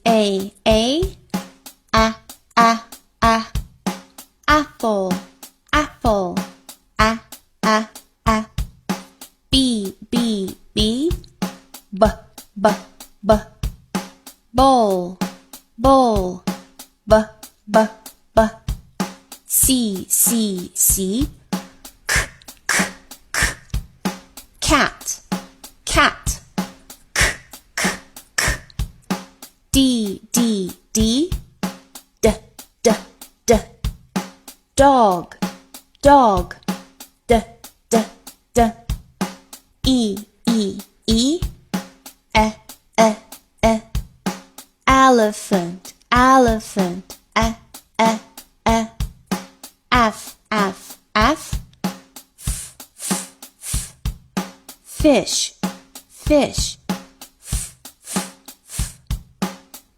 A, a, apple, apple, a, B, b, b, b, b, b, bowl, bowl, b, b, b, C, c, c, k, k, k, cat, cat, k, k, k, D, d, d, d, d, d, dog, dog, d, d, d, E, e, e, elephant, elephant, F, f, f, fish, fish,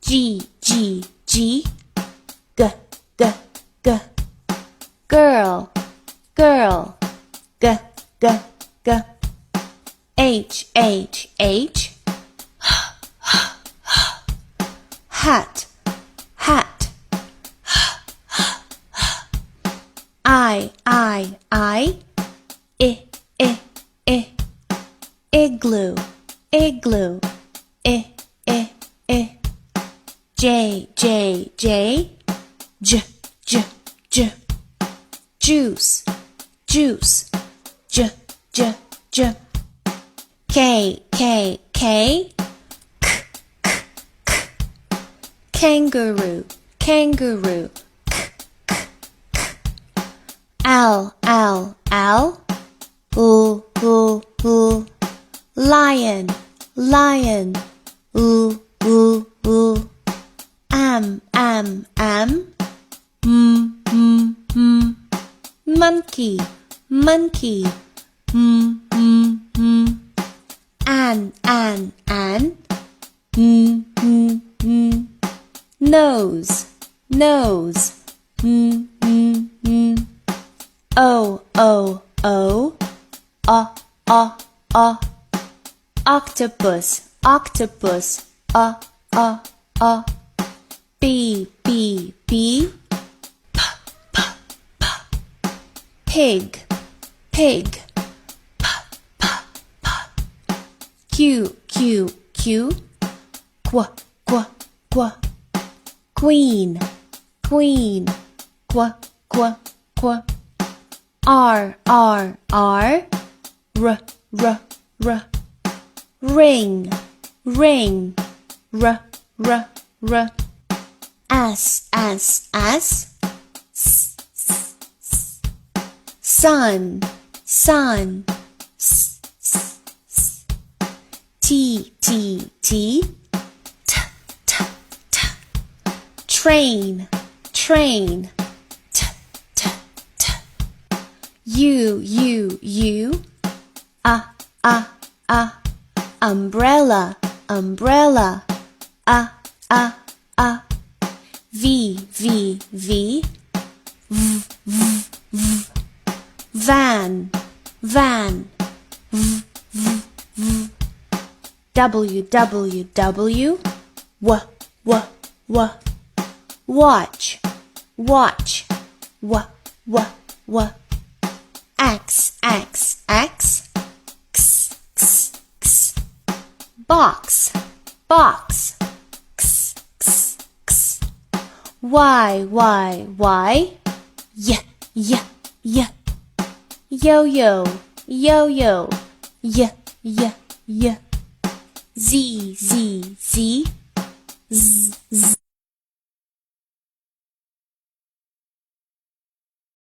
G, g, g, g, g, g, girl, girl, g, g, g, H, h, h, hat, hat, I, I, igloo, igloo, J, j, j, j, j, j, juice, juice, j, j, j, K, k, k, k, k, k, kangaroo, kangaroo, k, k, k, L, L, L, lion, lion, am, monkey, monkey, an, nose, nose, O, octopus, octopus, B, b, b, p, p, p, pig, pig, p, p, p, Q, q, q, qu, qu, qu, queen, queen, qu, qu, qu, R, r, r, r, r, r, ring, ring, r, r, r, S, S, S, S, S, S, sun, sun, S, S, S, T, T, T, T, T, T, train, train, T, T, T, U, umbrella, umbrella, V, V, V, V, V, V, van, van, V, V, V, W, W, W, W, W, W, watch, watch, W, W, W, X, X, X, X, X, X, box, box, X, X, X, Y, Y, Y, Y, Y, Y, yo-yo, yo-yo, Y, Y, Y, Z, Z, Z, Z,